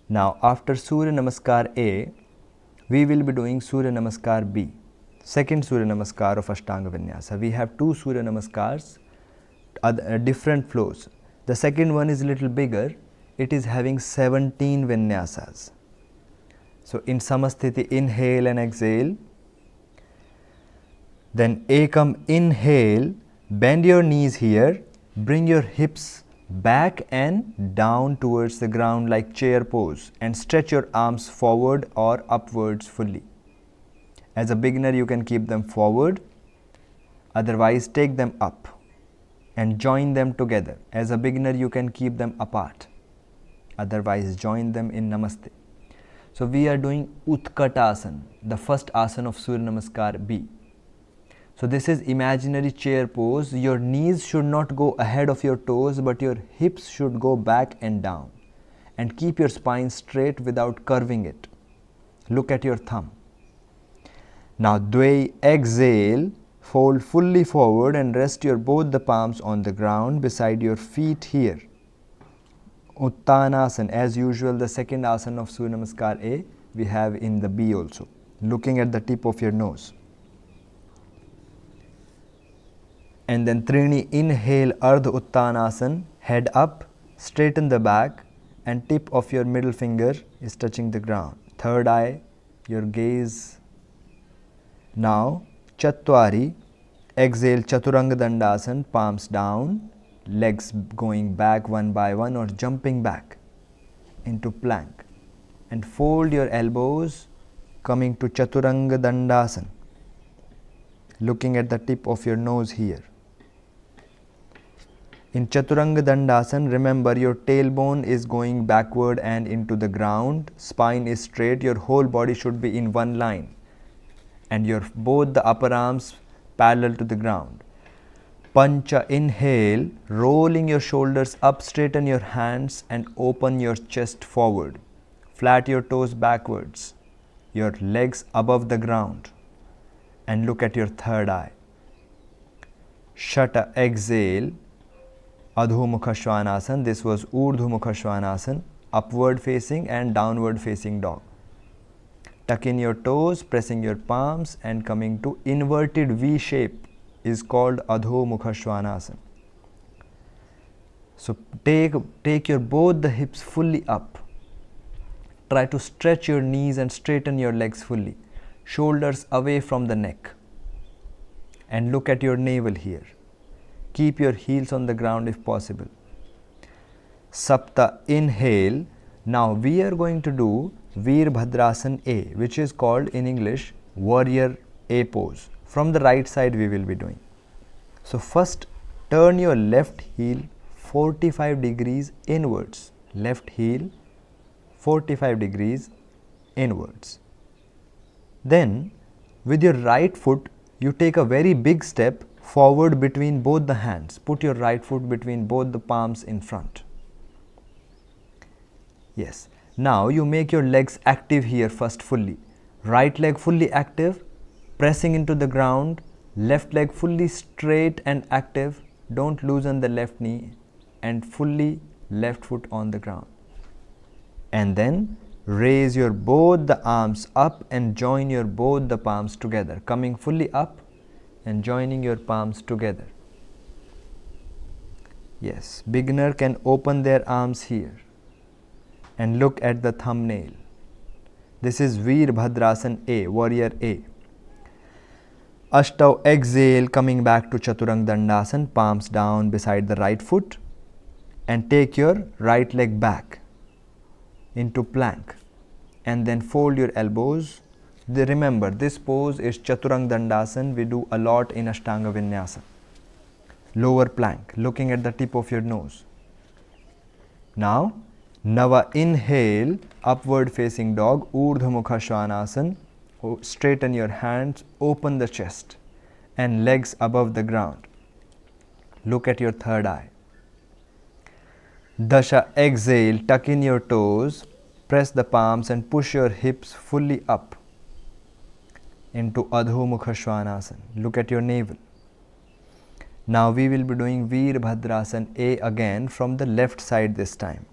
Now after Surya Namaskar A, we will be doing Surya Namaskar B, second Surya Namaskar of Ashtanga Vinyasa. We have two Surya Namaskars, different flows. The second one is a little bigger. It is having 17 Vinyasas. So in Samasthiti, inhale and exhale. Then Ekam, inhale, bend your knees here, bring your hips back and down towards the ground like chair pose, and stretch your arms forward or upwards fully. As a beginner, you can keep them forward, otherwise take them up and join them together. As a beginner, you can keep them apart, otherwise join them in Namaste. So we are doing Utkatasana, the first asana of Surya Namaskar B. So this is imaginary chair pose. Your knees should not go ahead of your toes, but your hips should go back and down. And keep your spine straight without curving it. Look at your thumb. Now Dvai, exhale, fold fully forward and rest your both the palms on the ground beside your feet here. Uttanasana, as usual, the second asana of Surya Namaskar A, we have in the B also. Looking at the tip of your nose. And then Trini, inhale, Ardha Uttanasana, head up, straighten the back, and tip of your middle finger is touching the ground. Third eye, your gaze. Now, Chatwari, exhale, Chaturanga Dandasana, palms down, legs going back one by one or jumping back into plank. And fold your elbows, coming to Chaturanga Dandasana, looking at the tip of your nose here. In Chaturanga Dandasana, remember your tailbone is going backward and into the ground, spine is straight, your whole body should be in one line, and your both the upper arms parallel to the ground. Pancha, inhale, rolling your shoulders up, straighten your hands and open your chest forward. Flat your toes backwards, your legs above the ground, and look at your third eye. Shata, exhale, Adho Mukha Svanasana. This was Urdhva Mukha Svanasana, upward facing and downward facing dog. Tuck in your toes, pressing your palms and coming to inverted V shape is called Adho Mukha Svanasana. So take your both the hips fully up. Try to stretch your knees and straighten your legs fully. Shoulders away from the neck. And look at your navel here. Keep your heels on the ground if possible. Sapta, inhale. Now we are going to do Veerbhadrasana A, which is called in English Warrior A pose. From the right side we will be doing. So first turn your left heel 45 degrees inwards. Left heel 45 degrees inwards. Then with your right foot you take a very big step forward between both the hands. Put your right foot between both the palms in front. Yes. Now you make your legs active here first fully. Right leg fully active, pressing into the ground. Left leg fully straight and active. Don't loosen the left knee and fully left foot on the ground. And then raise your both the arms up and join your both the palms together. Coming fully up and joining your palms together. Yes, beginner can open their arms here and look at the thumbnail. This is Veerbhadrasana A, Warrior A. Ashtau, exhale, coming back to Chaturanga Dandasana, palms down beside the right foot, and take your right leg back into plank and then fold your elbows. Remember, this pose is Chaturanga Dandasana. We do a lot in Ashtanga Vinyasa. Lower plank, looking at the tip of your nose. Now, Nava, inhale, upward facing dog, Urdhva Mukha Svanasana. Straighten your hands, open the chest and legs above the ground. Look at your third eye. Dasha, exhale, tuck in your toes, press the palms and push your hips fully up into Adho Mukha Svanasana. Look at your navel. Now we will be doing Veerbhadrasana A again from the left side this time.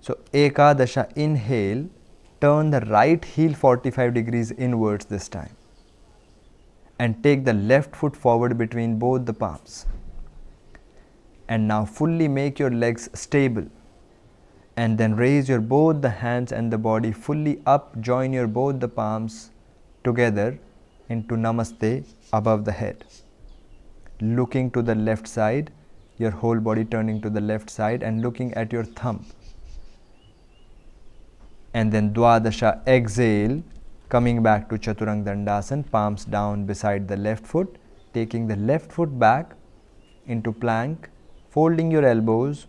So Ekadasha, inhale, turn the right heel 45 degrees inwards this time. And take the left foot forward between both the palms. And now fully make your legs stable. And then raise your both the hands and the body fully up. Join your both the palms together into Namaste above the head. Looking to the left side, your whole body turning to the left side and looking at your thumb. And then Dwadasha, exhale, coming back to Chaturanga Dandasana, palms down beside the left foot, taking the left foot back into plank, folding your elbows.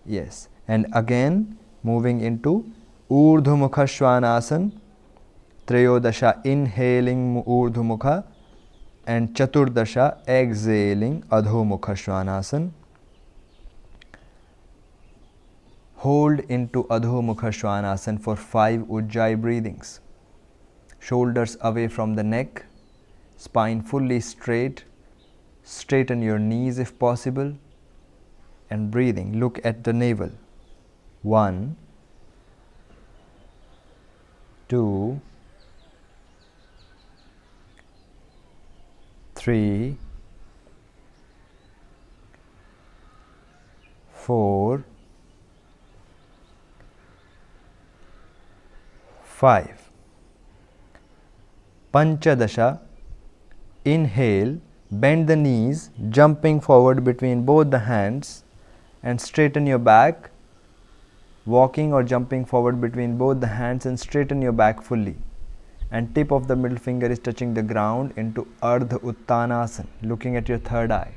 Yes, and again moving into Urdhva Mukha Svanasana, Trayodasha, inhaling Urdhva Mukha, and Chaturdasha, exhaling Adho Mukha Svanasana. Hold into Adho Mukha Svanasana for 5 Ujjayi breathings. Shoulders away from the neck, spine fully straight, straighten your knees if possible, and breathing. Look at the navel. 1, 2, 3, 4, 5. Panchadasha, inhale, bend the knees, jumping forward between both the hands and straighten your back, walking or jumping forward between both the hands and straighten your back fully. And tip of the middle finger is touching the ground into Ardha Uttanasana, looking at your third eye.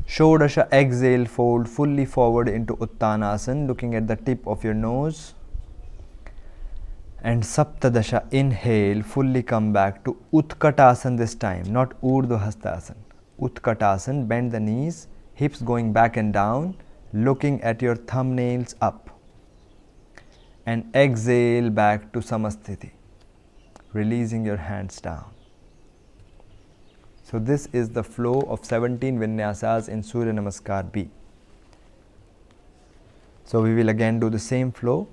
Shodasha, exhale, fold fully forward into Uttanasana, looking at the tip of your nose. And Saptadasha, inhale, fully come back to Utkatasana this time, not Urdhva Hastasana. Utkatasana, bend the knees, hips going back and down, looking at your thumbnails up. And exhale back to Samasthiti, releasing your hands down. So this is the flow of 17 Vinyasas in Surya Namaskar B. So we will again do the same flow.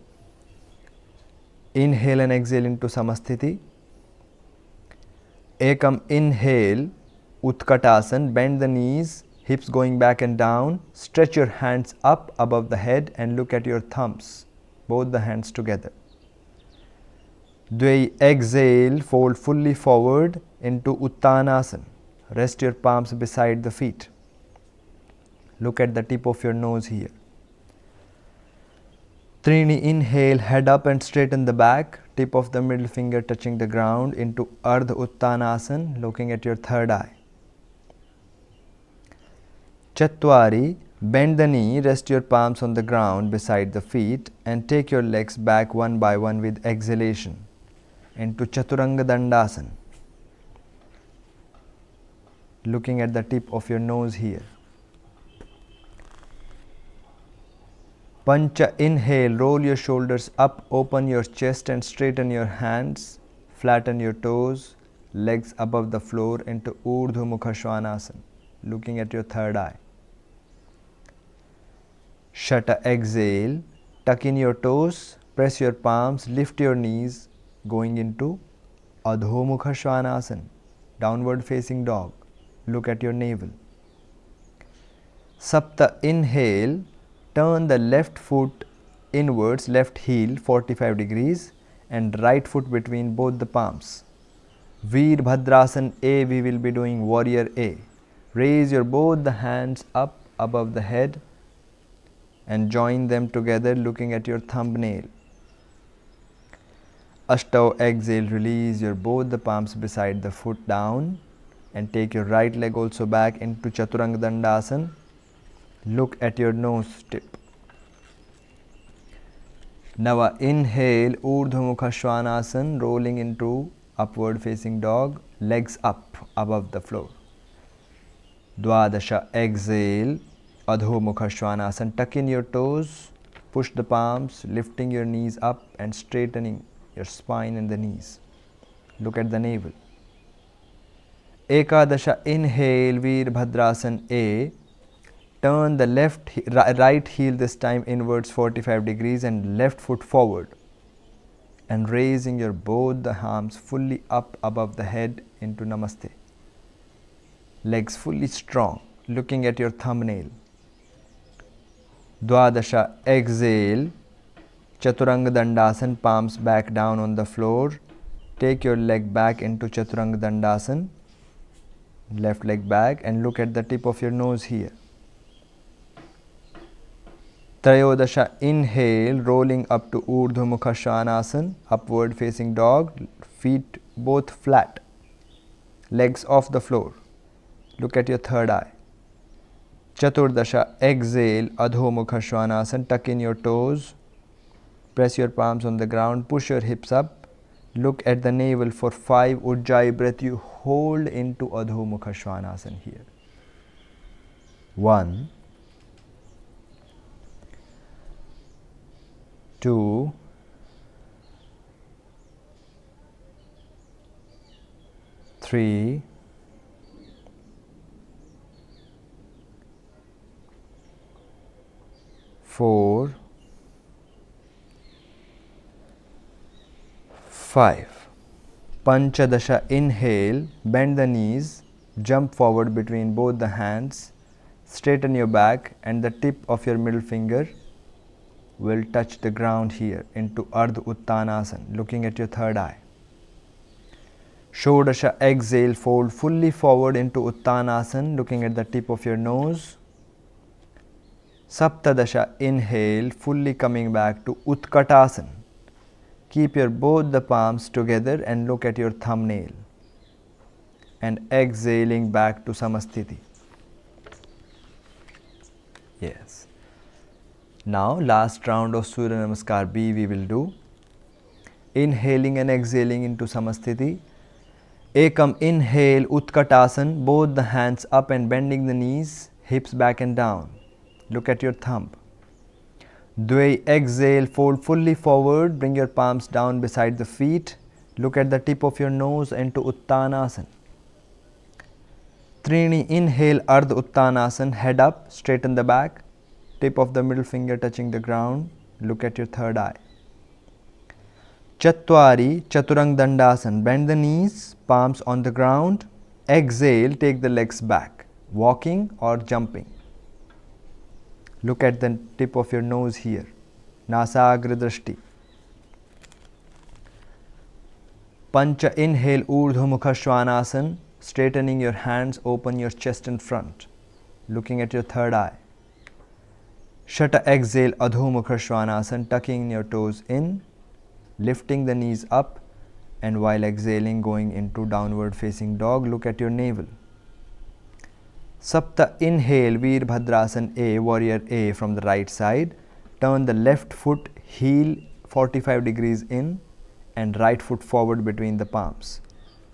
Inhale and exhale into Samasthiti. Ekam, inhale, Utkatasana, bend the knees, hips going back and down, stretch your hands up above the head and look at your thumbs, both the hands together. Dvai, exhale, fold fully forward into Uttanasana. Rest your palms beside the feet. Look at the tip of your nose here. Trini, inhale, head up and straighten the back, tip of the middle finger touching the ground into Ardha Uttanasana, looking at your third eye. Chatwari, bend the knee, rest your palms on the ground beside the feet and take your legs back one by one with exhalation into Chaturanga Dandasana, looking at the tip of your nose here. Pancha, inhale, roll your shoulders up, open your chest and straighten your hands, flatten your toes, legs above the floor into Urdhva Mukha Svanasana, looking at your third eye. Shata, exhale, tuck in your toes, press your palms, lift your knees, going into Adho Mukha Svanasana, downward facing dog, look at your navel. Sapta, inhale, turn the left foot inwards, left heel 45 degrees and right foot between both the palms. Veerbhadrasana A, we will be doing Warrior A. Raise your both the hands up above the head and join them together looking at your thumbnail. Ashtau, exhale, release your both the palms beside the foot down and take your right leg also back into Chaturanga Dandasana. Look at your nose tip. Nava, inhale, Urdhva Mukha Svanasana, rolling into upward facing dog, legs up above the floor. Dwadasha, exhale, Adho Mukha Svanasana, tuck in your toes, push the palms, lifting your knees up and straightening your spine and the knees. Look at the navel. Ekadasha, inhale, Veerbhadrasana A, Turn the right heel this time inwards 45 degrees and left foot forward. And raising your both the arms fully up above the head into Namaste. Legs fully strong, looking at your thumbnail. Dwadasha, exhale. Chaturanga Dandasana, palms back down on the floor. Take your leg back into Chaturanga Dandasana. Left leg back and look at the tip of your nose here. Trayodasha, inhale, rolling up to Urdhva Mukha Svanasana, upward facing dog, feet both flat, legs off the floor. Look at your third eye. Chaturdasha, exhale, Adho Mukha Svanasana, tuck in your toes, press your palms on the ground, push your hips up, look at the navel for 5 Ujjayi breath. You hold into Adho Mukha Svanasana here. 1, 2, 3, 4, 5. Panchadasha, inhale, bend the knees, jump forward between both the hands, straighten your back and the tip of your middle finger will touch the ground here into Ardha Uttanasana, looking at your third eye. Shodasha, exhale, fold fully forward into Uttanasana, looking at the tip of your nose. Saptadasha, inhale, fully coming back to Utkatasana. Keep your both the palms together and look at your thumbnail. And exhaling back to Samasthiti. Yes. Now last round of Surya Namaskar B we will do. Inhaling and exhaling into Samasthiti. Ekam, inhale, Utkatasana, both the hands up and bending the knees, hips back and down. Look at your thumb. Dvai, exhale, fold fully forward, bring your palms down beside the feet. Look at the tip of your nose into Uttanasana. Trini, inhale, Ardha Uttanasana, head up, straighten the back, tip of the middle finger touching the ground. Look at your third eye. Chatwari, Chaturanga Dandasana, bend the knees, palms on the ground. Exhale, take the legs back, walking or jumping. Look at the tip of your nose here. Nasagra Drishti. Pancha, inhale, Urdhva Mukha Svanasana, straightening your hands, open your chest in front, looking at your third eye. Shata, exhale, Adho Mukha Svanasana, tucking your toes in, lifting the knees up, and while exhaling, going into downward facing dog, look at your navel. Sapta, inhale, Veerbhadrasana A, warrior A from the right side. Turn the left foot, heel 45 degrees in and right foot forward between the palms.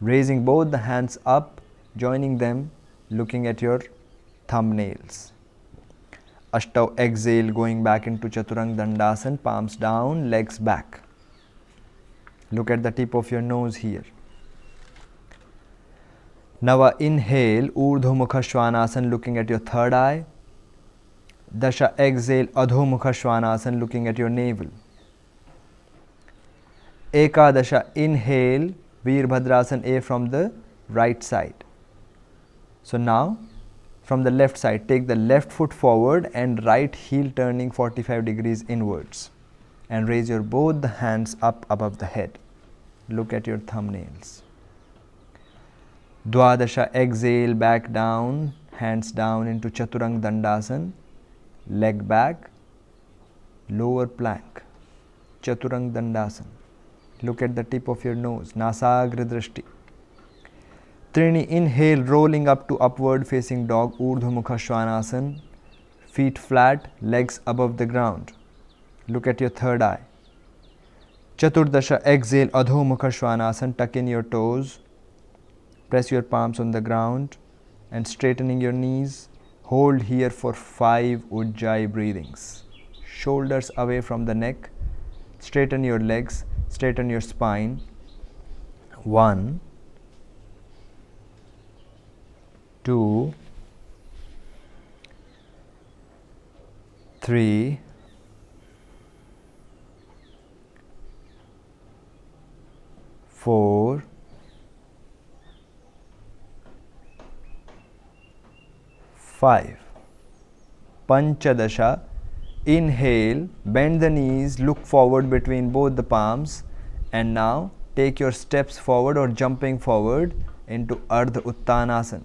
Raising both the hands up, joining them, looking at your thumbnails. Ashtav, exhale, going back into Chaturanga Dandasana, palms down, legs back. Look at the tip of your nose here. Nava, inhale, Urdhva Mukha Svanasana, looking at your third eye. Dasha, exhale, Adho Mukha Svanasana, looking at your navel. Ekadasha, inhale, Veerbhadrasana A from the right side. So now, from the left side, take the left foot forward and right heel turning 45 degrees inwards. And raise your both the hands up above the head. Look at your thumbnails. Dwadasha, exhale, back down, hands down into Chaturanga Dandasana, leg back, lower plank, Chaturanga Dandasana. Look at the tip of your nose, Nasagra Drishti. Trini, inhale, rolling up to upward facing dog, Urdhva Mukha Svanasana, feet flat, legs above the ground. Look at your third eye. Chaturdasha, exhale, Adho Mukha Svanasana, tuck in your toes, press your palms on the ground and straightening your knees. Hold here for 5 Ujjayi breathings. Shoulders away from the neck. Straighten your legs, straighten your spine. 1, 2, 3, 4, 5. Panchadasha. Inhale, bend the knees, look forward between both the palms, and now take your steps forward or jumping forward into Ardha Uttanasana,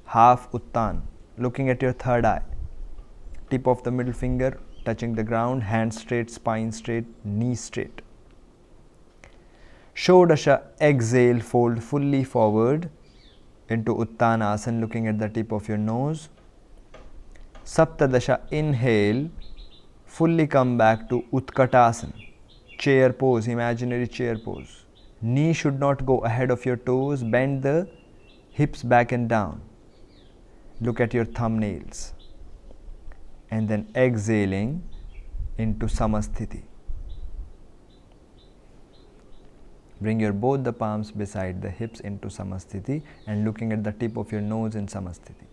half Uttan, looking at your third eye. Tip of the middle finger touching the ground, hands straight, spine straight, knees straight. Shodasha, exhale, fold fully forward into Uttanasana, looking at the tip of your nose. Saptadasha, inhale, fully come back to Utkatasana, chair pose, imaginary chair pose. Knee should not go ahead of your toes, bend the hips back and down. Look at your thumbnails. And then exhaling into Samasthiti. Bring your both the palms beside the hips into Samasthiti and looking at the tip of your nose in Samasthiti.